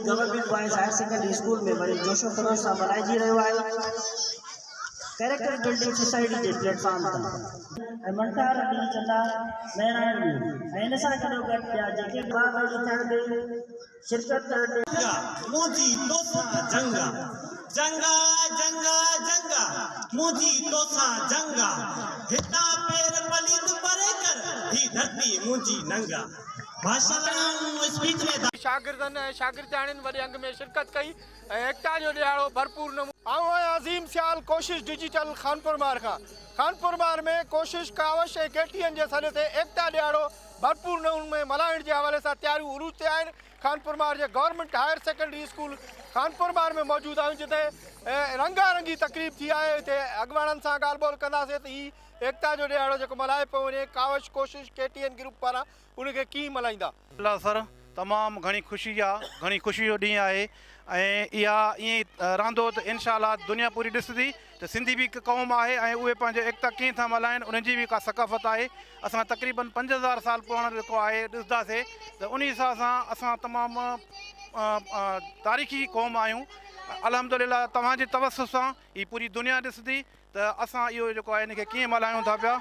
Government boys higher secondary school में वरी जोशो खरोश सां मल्हाइजी रहियो आहे कैरेक्टर बिल्डिंग सोसाइटी के प्लेटफॉर्म ते मंटार डी चंदा नारायण ऐं हिन सां गॾोगॾु ॿिया जेके ॿार ॾिठण ते शिरकत करण ते मुंहिंजी तोसां जंगा जंगा जंगा जंगा मुंहिंजी तोसां जंगा हितां पेर पलीत परे कर ही धरती मुंहिंजी नंगा शागिर्दनि ऐं शागिर्दाणियुनि वॾे अंग में शिरकत कई ऐं एकता जो ॾियारो भरपूर आऊं आहियां अज़ीम सियाल कोशिश डिजिटल खानपुर मार खां खानपुर मार में कोशिश कावश ऐं केटीएन जे सॾ ते एकता ॾियारो भरपूर नमूने में मल्हाइण जे हवाले सां तयारियूं उरूज ते आहिनि। खानपुर मार जे government higher secondary school Khanpur Mahar में मौजूदु आहियूं जिते रंगारंगी तकरीब थी आहे। हिते अॻवाननि सां ॻाल्हि ॿोल कंदासीं त हीउ एकता जो ॾियारो जेको मल्हाए पियो वञे कावश कोशिश केटीएन ग्रुप पारां उनखे कीअं मल्हाईंदा? अल्लाह सर तमामु घणी ख़ुशी आहे, घणी ख़ुशी जो ॾींहुं आहे ऐं इहा ईअं रहंदो त इनशाअल्लाह दुनिया पूरी ॾिसंदी त सिंधी बि हिकु क़ौम आहे ऐं उहे पंहिंजो एकता कीअं था मल्हाइनि उनजी बि का सक़ाफ़त आहे। असां तक़रीबन 5000 साल पुराणो जेको आहे ॾिसंदासीं त उन हिसाब सां असां तमामु तारीख़ी क़ौम आहियूं। अल्हम्दुलिल्लाह तव्हांजे तवसुस सां हीअ पूरी दुनिया ॾिसंदी त असां इहो जेको आहे इनखे कीअं मल्हायूं था पिया।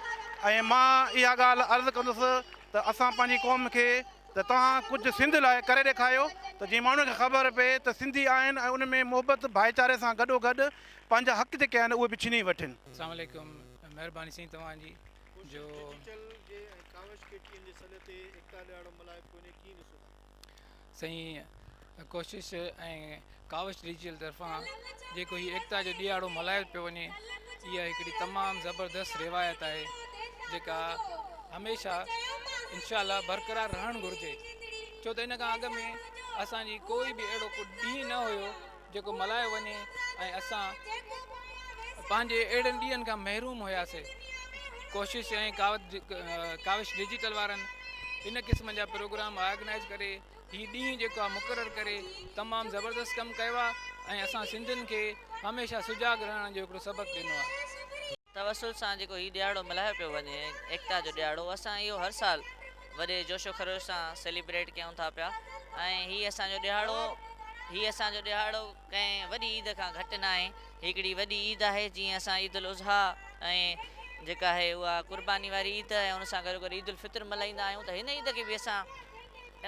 ऐं मां इहा ॻाल्हि अर्ज़ु कंदुसि त असां पंहिंजी क़ौम खे त तव्हां कुझु सिंध लाइ करे ॾेखारियो त जीअं माण्हुनि खे ख़बर पए त सिंधी आहिनि ऐं उन में मोहबत भाईचारे सां गॾोगॾु पंहिंजा हक़ जेके आहिनि उहे बि छिनी वठनि। अस्सलाम वालेकुम, महिरबानी साईं तव्हांजी जो साईं कोशिश ऐं कावश डिजिटल तरफ़ां जेको हीउ एकता जो ॾियारो मल्हायो पियो वञे इहा हिकिड़ी तमामु ज़बरदस्त रिवायत आहे जेका हमेशह इंशाअल्लाह बरक़रार रहणु घुरिजे। छो त इन खां अॻु में असांजी कोई बि अहिड़ो को ॾींहुं न हुयो जेको मल्हायो वञे ऐं असां पंहिंजे अहिड़नि ॾींहंनि खां महरूम हुयासीं। कोशिश ऐं काविश डिजिटल वारनि इन क़िस्म जा प्रोग्राम ऑर्गेनाइज़ करे हीउ ॾींहुं जेको आहे मुक़ररु करे तमामु ज़बरदस्त कमु कयो आहे ऐं असां सिंधियुनि खे हमेशह सुजाग रहण जो हिकिड़ो सबक़ु ॾिनो आहे। तवसुल सां जेको हीउ ॾियारो मल्हायो पियो वञे एकता जो ॾियारो असां इहो हर साल वॾे जोशो ख़रोश सां सेलिब्रेट कयूं था पिया ऐं हीअ असांजो ॾियारो कंहिं वॾी ईद खां घटि न आहे। हिकिड़ी वॾी ईद आहे जीअं असां ईद उल अज़हा ऐं जेका आहे उहा क़ुर्बानी वारी ईद ऐं उन सां गॾु गॾु ईद उल फितर मल्हाईंदा आहियूं। त हिन ईद खे बि असां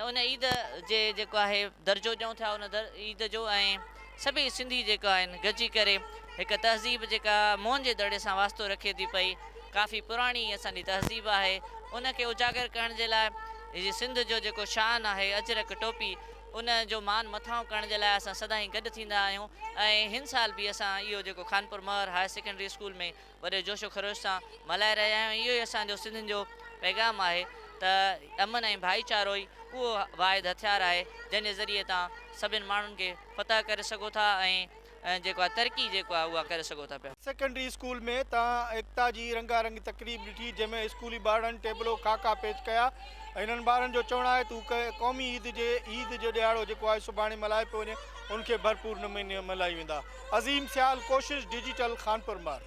उन ईद जे जेको आहे दर्जो ॾियूं था उन ईद जो ऐं सभई सिंधी जेका आहिनि गॾिजी करे हिकु तहज़ीब जेका मोहन जे दड़े सां वास्तो रखे थी पई काफ़ी पुराणी असांजी तहज़ीब आहे उनखे उजागर करण जे लाइ हीअ सिंध जो जेको शान आहे अजरक टोपी उन जो मान मथां करण जे लाइ असां सदाईं गॾु थींदा आहियूं। ऐं हिन साल बि असां इहो जेको खानपुर महर हायर सेकेंडरी स्कूल में वॾे जोशो ख़रोश सां मल्हाए रहिया आहियूं। इहो ई असांजो सिंधियुनि जो पैगाम आहे त अमन ऐं भाईचारो ई उहो वाहिद हथियार आहे जंहिंजे ज़रिए तव्हां सभिनि माण्हुनि खे फतह करे सघो था ऐं जेको आहे तरक़ी जेको आहे उहा करे सघो था पिया। सेकेंडरी स्कूल में तव्हां एकता जी रंगारंगी तकरीब ॾिठी जंहिंमें स्कूली ॿारनि टेबलो खाका पेश कया। हिननि ॿारनि जो चवणु आहे तूं क़ौमी ईद जो ॾियारो जेको आहे सुभाणे मल्हाए पियो वञे उनखे भरपूर नमूने मल्हाई वेंदा। अज़ीम सियाल कोशिश डिजिटल खानपुर मार।